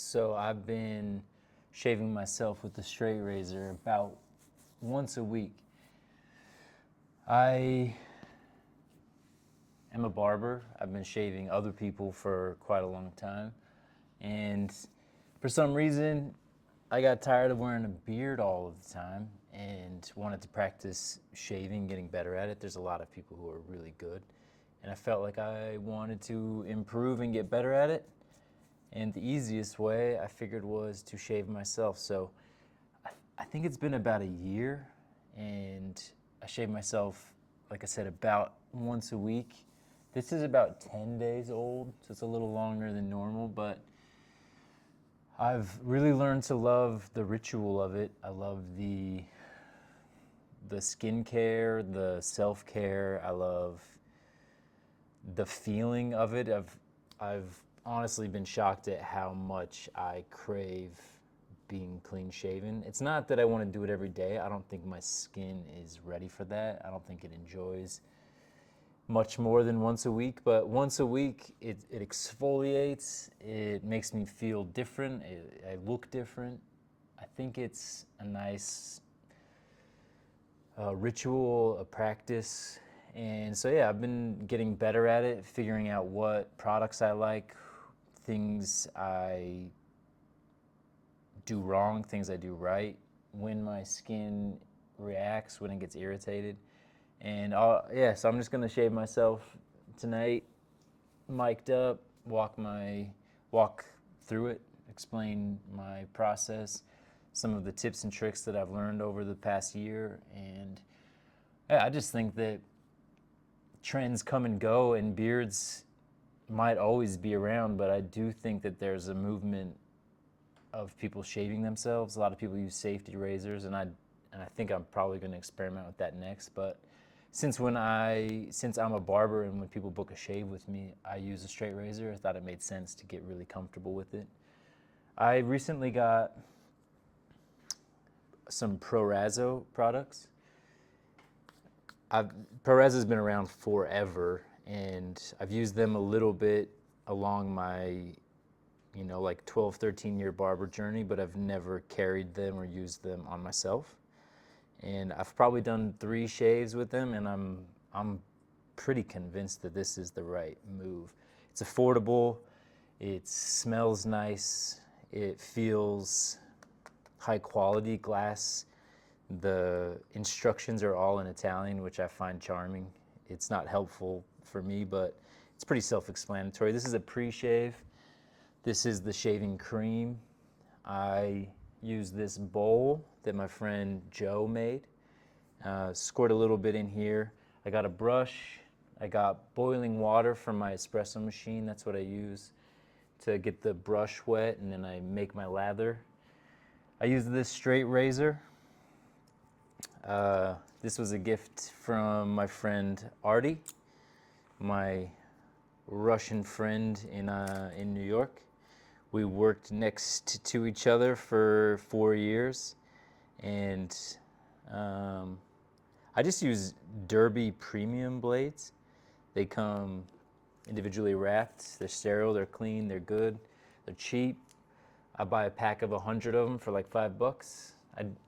So I've been shaving myself with the straight razor about once a week. I am a barber. I've been shaving other people for quite a long time. And for some reason, I got tired of wearing a beard all of the time and wanted to practice shaving, getting better at it. There's a lot of people who are really good. And I felt like I wanted to improve and get better at it. And the easiest way I figured was to shave myself. So I think it's been about a year, and I shave myself, like I said, about once a week. This is about 10 days old, so it's a little longer than normal, but I've really learned to love the ritual of it. I love the skincare, the self-care. I love the feeling of it. I've honestly been shocked at how much I crave being clean shaven. It's not that I want to do it every day. I don't think my skin is ready for that. I don't think it enjoys much more than once a week, but once a week it exfoliates, it makes me feel different, I look different. I think it's a nice ritual, a practice. And so yeah, I've been getting better at it, figuring out what products I like, things I do wrong, things I do right, when my skin reacts, when it gets irritated. And so I'm just gonna shave myself tonight, mic'd up, walk through it, explain my process, some of the tips and tricks that I've learned over the past year. And yeah, I just think that trends come and go, and beards might always be around, but I do think that there's a movement of people shaving themselves. A lot of people use safety razors, and I think I'm probably going to experiment with that next. But since I'm a barber and when people book a shave with me, I use a straight razor, I thought it made sense to get really comfortable with it. I recently got some Prorazzo products. Prorazzo's been around forever, and I've used them a little bit along my, like 12, 13-year barber journey, but I've never carried them or used them on myself. And I've probably done 3 shaves with them, and I'm pretty convinced that this is the right move. It's affordable, it smells nice, it feels high quality glass. The instructions are all in Italian, which I find charming. It's not helpful for me, but it's pretty self-explanatory. This is a pre-shave. This is the shaving cream. I use this bowl that my friend Joe made. Squirt a little bit in here. I got a brush. I got boiling water from my espresso machine. That's what I use to get the brush wet, and then I make my lather. I use this straight razor. This was a gift from my friend Artie, my Russian friend in New York. We worked next to each other for 4 years, and I just use Derby premium blades. They come individually wrapped. They're sterile, they're clean, they're good, they're cheap. I buy a pack of 100 of them for like $5.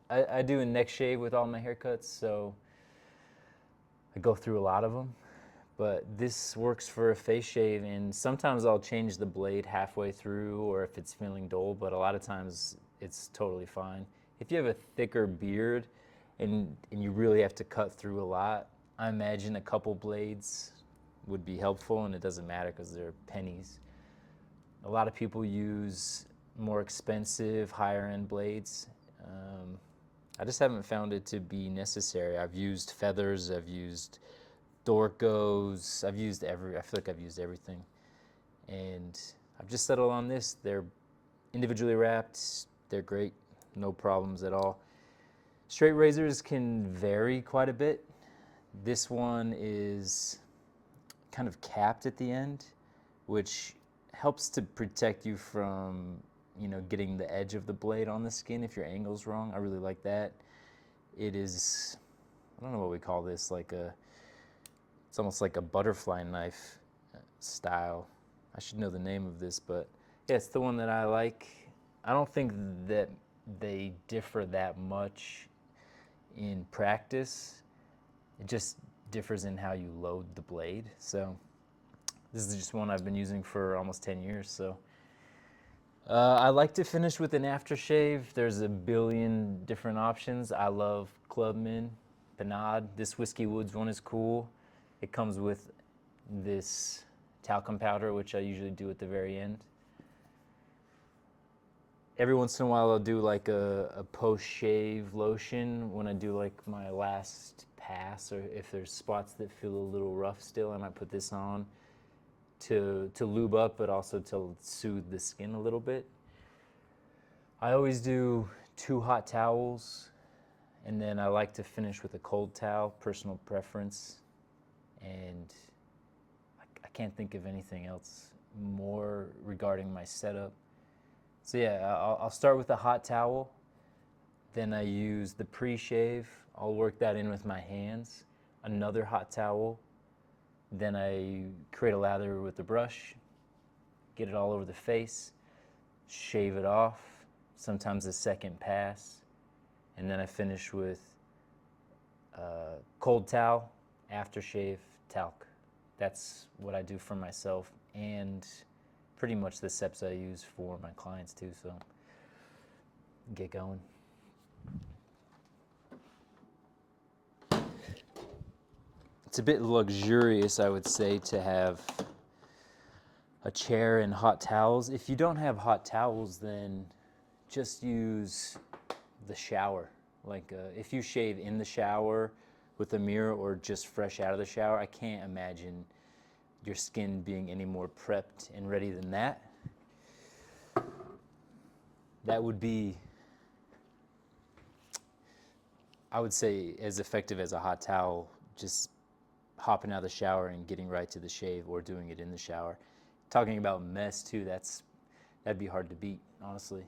I do a neck shave with all my haircuts, so I go through a lot of them. But this works for a face shave, and sometimes I'll change the blade halfway through, or if it's feeling dull, but a lot of times it's totally fine. If you have a thicker beard and you really have to cut through a lot, I imagine a couple blades would be helpful, and it doesn't matter because they're pennies. A lot of people use more expensive, higher end blades. I just haven't found it to be necessary. I've used feathers, I've used Dorcos, I feel like I've used everything. And I've just settled on this. They're individually wrapped, they're great, no problems at all. Straight razors can vary quite a bit. This one is kind of capped at the end, which helps to protect you from getting the edge of the blade on the skin if your angle's wrong. I really like that. It is, I don't know what we call this, it's almost like a butterfly knife style. I should know the name of this, but yeah, it's the one that I like. I don't think that they differ that much in practice. It just differs in how you load the blade. So this is just one I've been using for almost 10 years. So I like to finish with an aftershave. There's a billion different options. I love Clubman, Panade. This Whiskey Woods one is cool. It comes with this talcum powder, which I usually do at the very end. Every once in a while I'll do like a post-shave lotion when I do like my last pass, or if there's spots that feel a little rough still, I might put this on to lube up, but also to soothe the skin a little bit. I always do 2 hot towels, and then I like to finish with a cold towel, personal preference. And I can't think of anything else more regarding my setup. So yeah, I'll start with a hot towel, then I use the pre-shave. I'll work that in with my hands. Another hot towel, then I create a lather with the brush, get it all over the face, shave it off, sometimes a second pass, and then I finish with cold towel, aftershave, talc. That's what I do for myself, and pretty much the steps I use for my clients too, so get going. It's a bit luxurious, I would say, to have a chair and hot towels. If you don't have hot towels, then just use the shower. Like if you shave in the shower with a mirror or just fresh out of the shower, I can't imagine your skin being any more prepped and ready than that. That would be, I would say, as effective as a hot towel, just hopping out of the shower and getting right to the shave, or doing it in the shower. Talking about mess too, that'd be hard to beat, honestly.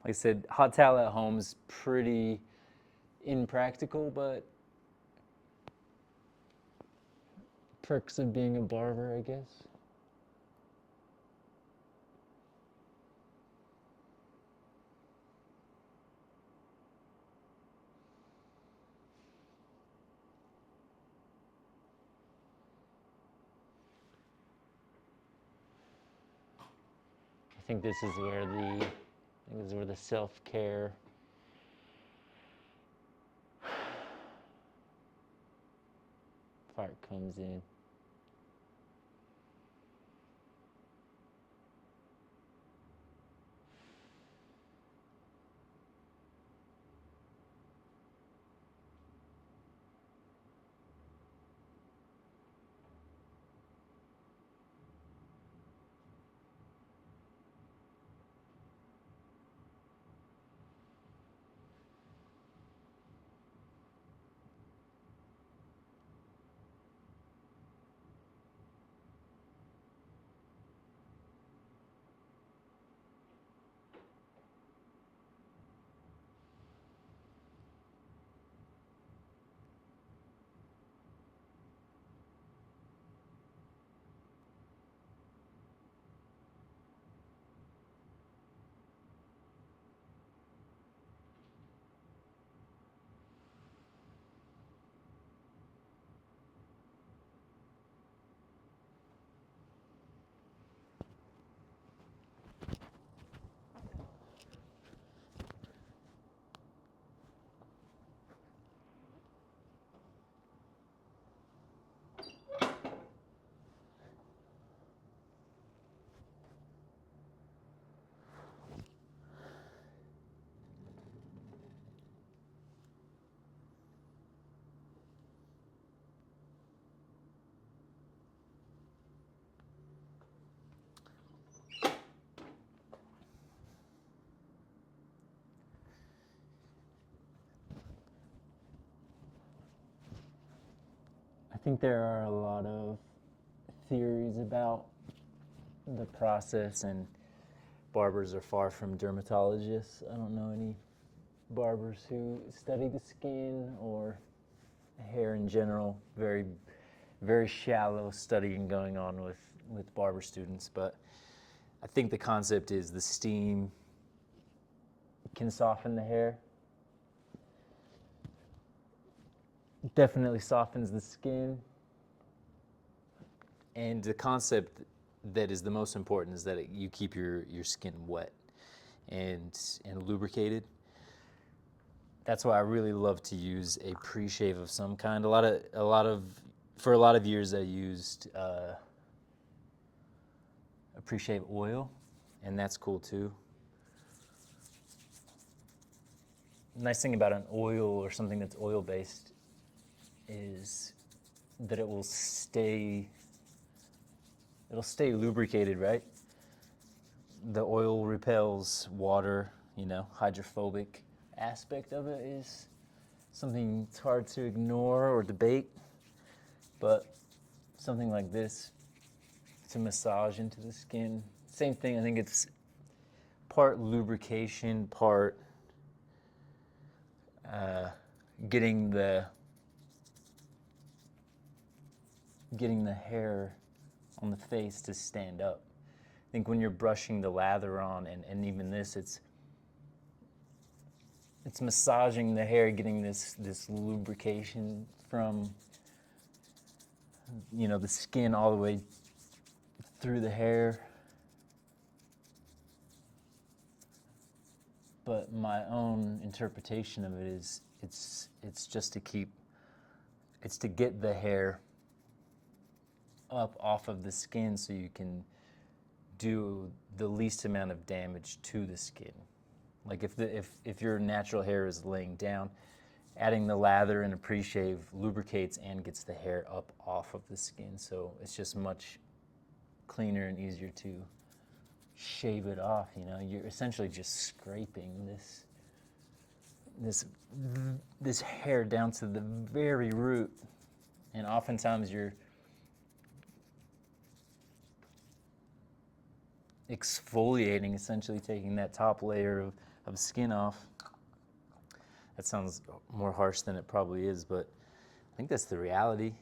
Like I said, hot towel at home is pretty impractical, but perks of being a barber, I guess. I think this is where the self-care part comes in. I think there are a lot of theories about the process, and barbers are far from dermatologists. I don't know any barbers who study the skin or hair in general. Very shallow studying going on with barber students, but I think the concept is the steam can soften the hair. Definitely softens the skin. And the concept that is the most important is that you keep your skin wet and lubricated. That's why I really love to use a pre-shave of some kind. For a lot of years I used a pre-shave oil, and that's cool too. Nice thing about an oil or something that's oil based is that it'll stay lubricated, right? The oil repels water, hydrophobic aspect of it is something it's hard to ignore or debate, but something like this to massage into the skin. Same thing, I think it's part lubrication, part getting the hair on the face to stand up. I think when you're brushing the lather on, and even this, it's massaging the hair, getting this lubrication from the skin all the way through the hair. But my own interpretation of it is it's just to get the hair up off of the skin so you can do the least amount of damage to the skin. Like if your natural hair is laying down, adding the lather and a pre-shave lubricates and gets the hair up off of the skin, so it's just much cleaner and easier to shave it off. You're essentially just scraping this hair down to the very root, and oftentimes you're exfoliating, essentially taking that top layer of skin off. That sounds more harsh than it probably is, but I think that's the reality.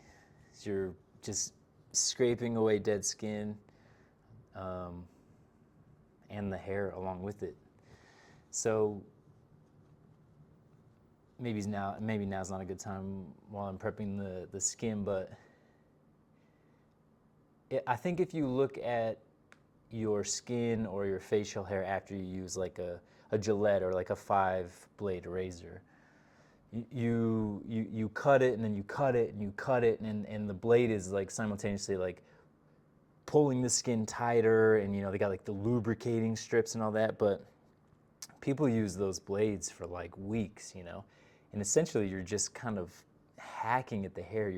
You're just scraping away dead skin, and the hair along with it. So maybe now's not a good time while I'm prepping the skin, but I think if you look at your skin or your facial hair after you use like a Gillette or like a 5-blade razor, you cut it and then you cut it and you cut it, and the blade is like simultaneously like pulling the skin tighter, and they got like the lubricating strips and all that, but people use those blades for like weeks, and essentially you're just kind of hacking at the hair.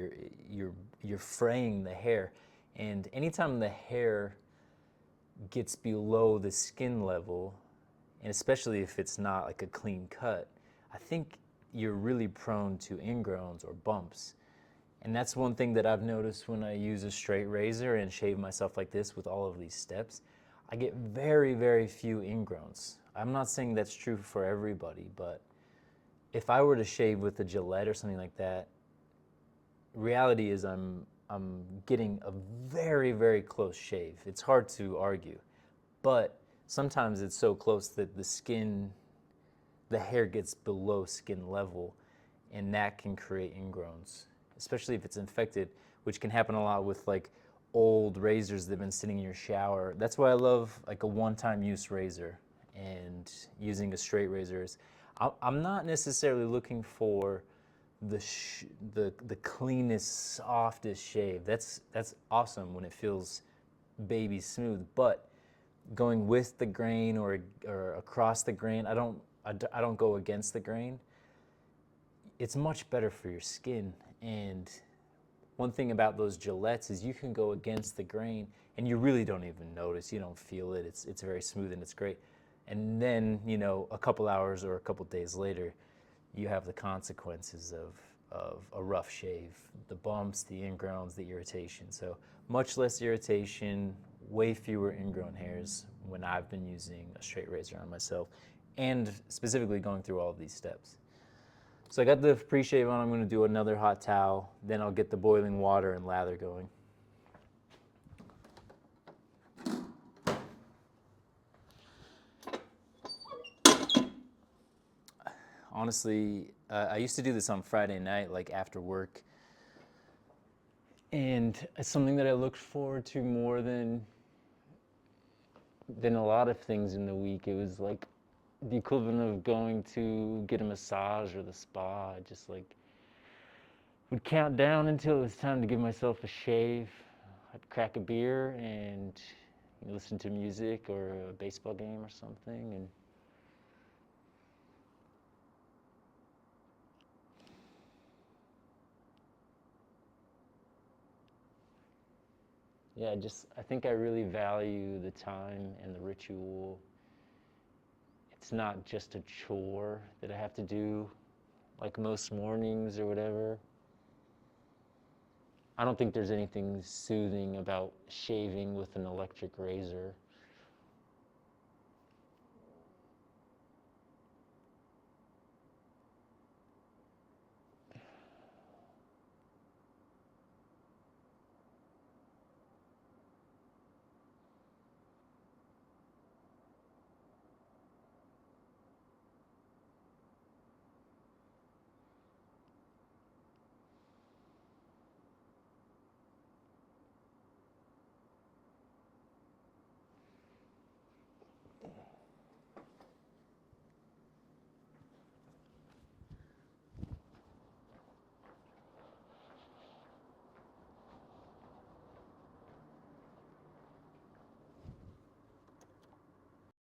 You're fraying the hair, and anytime the hair gets below the skin level, and especially if it's not like a clean cut, I think you're really prone to ingrowns or bumps. And that's one thing that I've noticed when I use a straight razor and shave myself like this with all of these steps. I get very, very few ingrowns. I'm not saying that's true for everybody, but if I were to shave with a Gillette or something like that, reality is I'm getting a very, very close shave. It's hard to argue, but sometimes it's so close that the hair gets below skin level, and that can create ingrowns, especially if it's infected, which can happen a lot with like old razors that have been sitting in your shower. That's why I love like a one-time use razor, and using a straight razor is, I'm not necessarily looking for the cleanest, softest shave. That's awesome when it feels baby smooth, but going with the grain or across the grain, I don't go against the grain. It's much better for your skin. And one thing about those Gillettes is you can go against the grain and you really don't even notice. You don't feel it. It's very smooth and it's great. And then, a couple hours or a couple days later, you have the consequences of a rough shave, the bumps, the ingrowns, the irritation. So much less irritation, way fewer ingrown hairs when I've been using a straight razor on myself, and specifically going through all of these steps. So I got the pre-shave on. I'm going to do another hot towel. Then I'll get the boiling water and lather going. Honestly, I used to do this on Friday night, like after work. And it's something that I looked forward to more than a lot of things in the week. It was like the equivalent of going to get a massage or the spa. I just like would count down until it was time to give myself a shave. I'd crack a beer and listen to music or a baseball game or something, and yeah, I think I really value the time and the ritual. It's not just a chore that I have to do like most mornings or whatever. I don't think there's anything soothing about shaving with an electric razor.